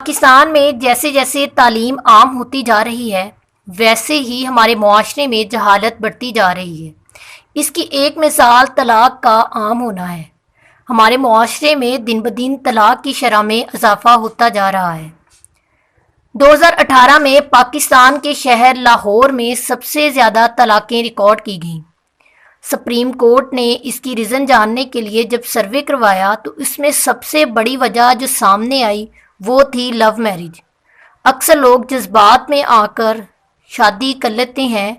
پاکستان میں جیسے جیسے تعلیم عام ہوتی جا رہی ہے ویسے ہی ہمارے معاشرے میں جہالت بڑھتی جا رہی ہے۔ اس کی ایک مثال طلاق کا عام ہونا ہے۔ ہمارے معاشرے میں دن بدن طلاق کی شرح میں اضافہ ہوتا جا رہا ہے۔ 2018 میں پاکستان کے شہر لاہور میں سب سے زیادہ طلاقیں ریکارڈ کی گئیں۔ سپریم کورٹ نے اس کی ریزن جاننے کے لیے جب سروے کروایا تو اس میں سب سے بڑی وجہ جو سامنے آئی وہ تھی لو میرج۔ اکثر لوگ جذبات میں آ کر شادی کر لیتے ہیں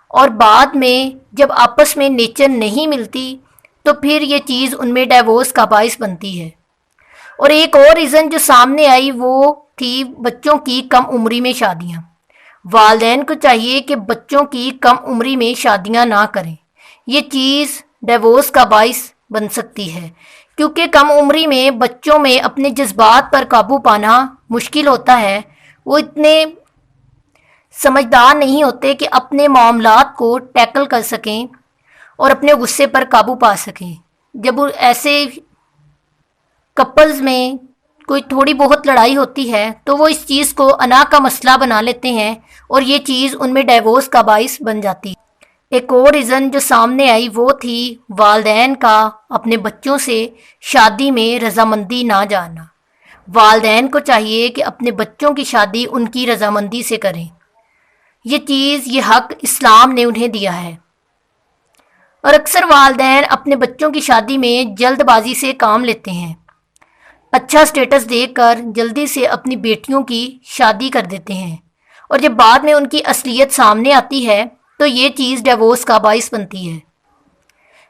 اور بعد میں جب آپس میں نیچر نہیں ملتی تو پھر یہ چیز ان میں ڈیورس کا باعث بنتی ہے۔ اور ایک اور ریزن جو سامنے آئی وہ تھی بچوں کی کم عمری میں شادیاں۔ والدین کو چاہیے کہ بچوں کی کم عمری میں شادیاں نہ کریں۔ یہ چیز ڈیورس کا باعث بن سکتی ہے کیونکہ کم عمری میں بچوں میں اپنے جذبات پر قابو پانا مشکل ہوتا ہے۔ وہ اتنے سمجھدار نہیں ہوتے کہ اپنے معاملات کو ٹیکل کر سکیں اور اپنے غصے پر قابو پا سکیں۔ جب ایسے کپلز میں کوئی تھوڑی بہت لڑائی ہوتی ہے تو وہ اس چیز کو انا کا مسئلہ بنا لیتے ہیں اور یہ چیز ان میں ڈیورس کا باعث بن جاتی ہے۔ ایک اور ریزن جو سامنے آئی وہ تھی والدین کا اپنے بچوں سے شادی میں رضامندی نہ جاننا۔ والدین کو چاہیے کہ اپنے بچوں کی شادی ان کی رضامندی سے کریں۔ یہ حق اسلام نے انہیں دیا ہے۔ اور اکثر والدین اپنے بچوں کی شادی میں جلد بازی سے کام لیتے ہیں۔ اچھا سٹیٹس دیکھ کر جلدی سے اپنی بیٹیوں کی شادی کر دیتے ہیں اور جب بعد میں ان کی اصلیت سامنے آتی ہے تو یہ چیز ڈیورس کا باعث بنتی ہے۔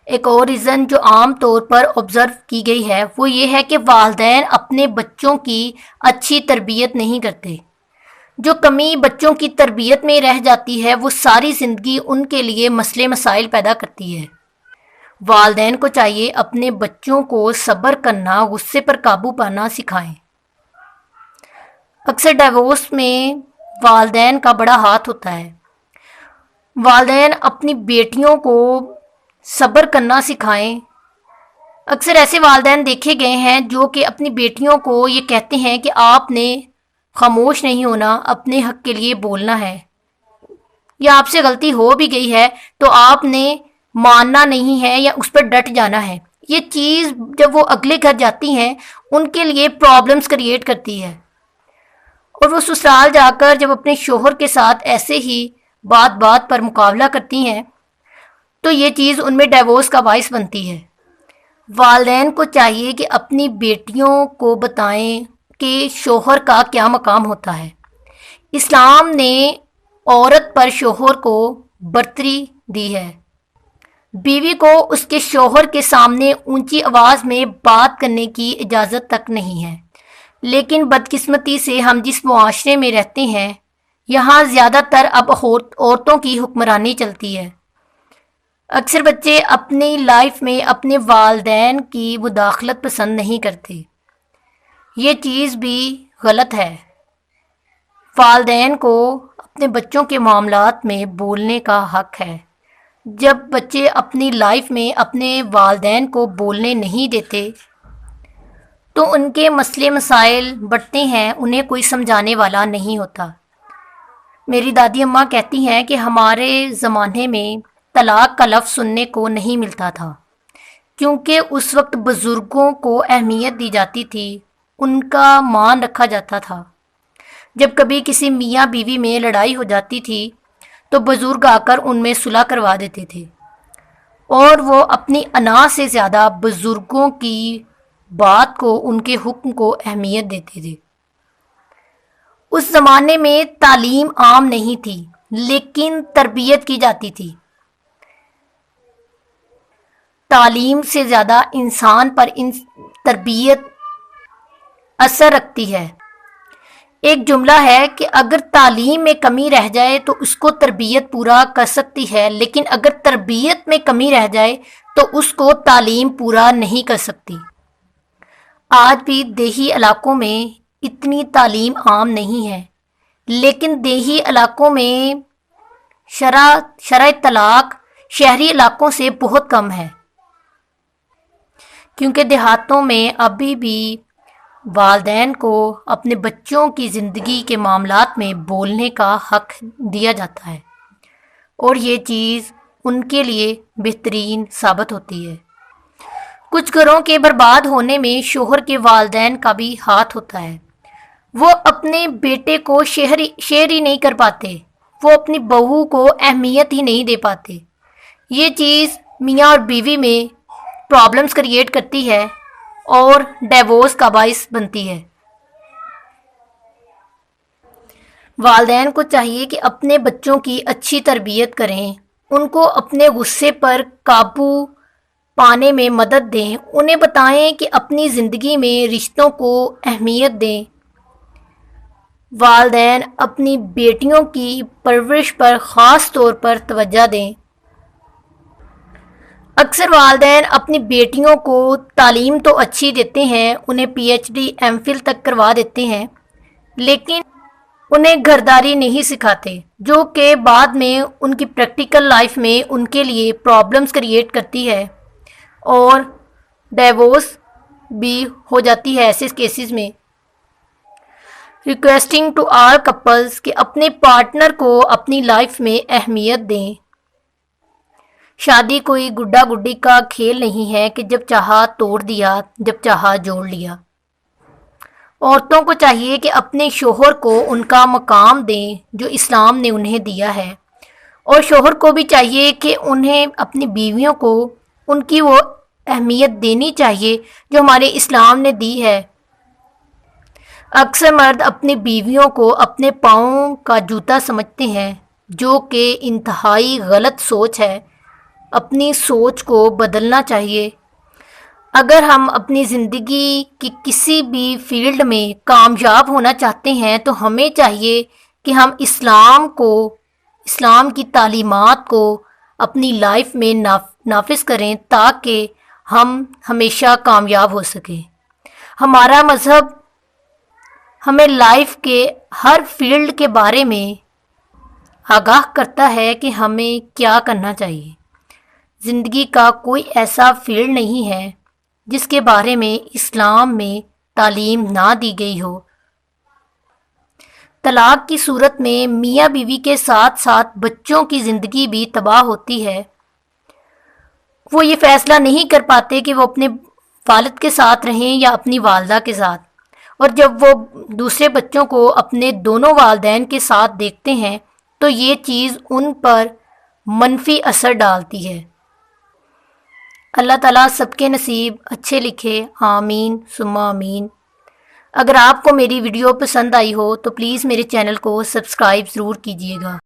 ایک اور ریزن جو عام طور پر آبزرو کی گئی ہے وہ یہ ہے کہ والدین اپنے بچوں کی اچھی تربیت نہیں کرتے۔ جو کمی بچوں کی تربیت میں رہ جاتی ہے وہ ساری زندگی ان کے لیے مسئلے مسائل پیدا کرتی ہے۔ والدین کو چاہیے اپنے بچوں کو صبر کرنا، غصے پر قابو پانا سکھائیں۔ اکثر ڈیورس میں والدین کا بڑا ہاتھ ہوتا ہے۔ والدین اپنی بیٹیوں کو صبر کرنا سکھائیں۔ اکثر ایسے والدین دیکھے گئے ہیں جو کہ اپنی بیٹیوں کو یہ کہتے ہیں کہ آپ نے خاموش نہیں ہونا، اپنے حق کے لیے بولنا ہے، یا آپ سے غلطی ہو بھی گئی ہے تو آپ نے ماننا نہیں ہے یا اس پر ڈٹ جانا ہے۔ یہ چیز جب وہ اگلے گھر جاتی ہیں ان کے لیے پرابلمز کریٹ کرتی ہے اور وہ سسرال جا کر جب اپنے شوہر کے ساتھ ایسے ہی بات بات پر مقابلہ کرتی ہیں تو یہ چیز ان میں ڈیورس کا باعث بنتی ہے۔ والدین کو چاہیے کہ اپنی بیٹیوں کو بتائیں کہ شوہر کا کیا مقام ہوتا ہے۔ اسلام نے عورت پر شوہر کو برتری دی ہے۔ بیوی کو اس کے شوہر کے سامنے اونچی آواز میں بات کرنے کی اجازت تک نہیں ہے، لیکن بدقسمتی سے ہم جس معاشرے میں رہتے ہیں یہاں زیادہ تر اب عورتوں کی حکمرانی چلتی ہے۔ اکثر بچے اپنی لائف میں اپنے والدین کی مداخلت پسند نہیں کرتے۔ یہ چیز بھی غلط ہے۔ والدین کو اپنے بچوں کے معاملات میں بولنے کا حق ہے۔ جب بچے اپنی لائف میں اپنے والدین کو بولنے نہیں دیتے تو ان کے مسئلے مسائل بڑھتے ہیں، انہیں کوئی سمجھانے والا نہیں ہوتا۔ میری دادی اماں کہتی ہیں کہ ہمارے زمانے میں طلاق کا لفظ سننے کو نہیں ملتا تھا کیونکہ اس وقت بزرگوں کو اہمیت دی جاتی تھی، ان کا مان رکھا جاتا تھا۔ جب کبھی کسی میاں بیوی میں لڑائی ہو جاتی تھی تو بزرگ آ کر ان میں صلح کروا دیتے تھے اور وہ اپنی انا سے زیادہ بزرگوں کی بات کو، ان کے حکم کو اہمیت دیتے تھے۔ اس زمانے میں تعلیم عام نہیں تھی لیکن تربیت کی جاتی تھی۔ تعلیم سے زیادہ انسان پر تربیت اثر رکھتی ہے۔ ایک جملہ ہے کہ اگر تعلیم میں کمی رہ جائے تو اس کو تربیت پورا کر سکتی ہے، لیکن اگر تربیت میں کمی رہ جائے تو اس کو تعلیم پورا نہیں کر سکتی۔ آج بھی دیہی علاقوں میں اتنی تعلیم عام نہیں ہے، لیکن دیہی علاقوں میں شرح طلاق شہری علاقوں سے بہت کم ہے کیونکہ دیہاتوں میں ابھی بھی والدین کو اپنے بچوں کی زندگی کے معاملات میں بولنے کا حق دیا جاتا ہے اور یہ چیز ان کے لیے بہترین ثابت ہوتی ہے۔ کچھ گھروں کے برباد ہونے میں شوہر کے والدین کا بھی ہاتھ ہوتا ہے۔ وہ اپنے بیٹے کو شیئر ہی نہیں کر پاتے، وہ اپنی بہو کو اہمیت ہی نہیں دے پاتے۔ یہ چیز میاں اور بیوی میں پرابلمز کریٹ کرتی ہے اور ڈیورس کا باعث بنتی ہے۔ والدین کو چاہیے کہ اپنے بچوں کی اچھی تربیت کریں، ان کو اپنے غصے پر قابو پانے میں مدد دیں، انہیں بتائیں کہ اپنی زندگی میں رشتوں کو اہمیت دیں۔ والدین اپنی بیٹیوں کی پرورش پر خاص طور پر توجہ دیں۔ اکثر والدین اپنی بیٹیوں کو تعلیم تو اچھی دیتے ہیں، انہیں P H D M Phil تک کروا دیتے ہیں، لیکن انہیں گھرداری نہیں سکھاتے، جو کہ بعد میں ان کی پریکٹیکل لائف میں ان کے لیے پرابلمز کریٹ کرتی ہے اور ڈیورس بھی ہو جاتی ہے ایسے کیسز میں۔ ریکویسٹنگ ٹو آل کپلز کہ اپنے پارٹنر کو اپنی لائف میں اہمیت دیں۔ شادی کوئی گڈا گڈی کا کھیل نہیں ہے کہ جب چاہا توڑ دیا، جب چاہا جوڑ لیا۔ عورتوں کو چاہیے کہ اپنے شوہر کو ان کا مقام دیں جو اسلام نے انہیں دیا ہے، اور شوہر کو بھی چاہیے کہ انہیں اپنی بیویوں کو ان کی وہ اہمیت دینی چاہیے جو ہمارے اسلام نے دی ہے۔ اکثر مرد اپنی بیویوں کو اپنے پاؤں کا جوتا سمجھتے ہیں، جو کہ انتہائی غلط سوچ ہے۔ اپنی سوچ کو بدلنا چاہیے۔ اگر ہم اپنی زندگی کی کسی بھی فیلڈ میں کامیاب ہونا چاہتے ہیں تو ہمیں چاہیے کہ ہم اسلام کی تعلیمات کو اپنی لائف میں نافذ کریں تاکہ ہم ہمیشہ کامیاب ہو سکیں۔ ہمارا مذہب ہمیں لائف کے ہر فیلڈ کے بارے میں آگاہ کرتا ہے کہ ہمیں کیا کرنا چاہیے۔ زندگی کا کوئی ایسا فیلڈ نہیں ہے جس کے بارے میں اسلام میں تعلیم نہ دی گئی ہو۔ طلاق کی صورت میں میاں بیوی کے ساتھ ساتھ بچوں کی زندگی بھی تباہ ہوتی ہے۔ وہ یہ فیصلہ نہیں کر پاتے کہ وہ اپنے والد کے ساتھ رہیں یا اپنی والدہ کے ساتھ، اور جب وہ دوسرے بچوں کو اپنے دونوں والدین کے ساتھ دیکھتے ہیں تو یہ چیز ان پر منفی اثر ڈالتی ہے۔ اللہ تعالیٰ سب کے نصیب اچھے لکھے، آمین ثم آمین۔ اگر آپ کو میری ویڈیو پسند آئی ہو تو پلیز میرے چینل کو سبسکرائب ضرور کیجیے گا۔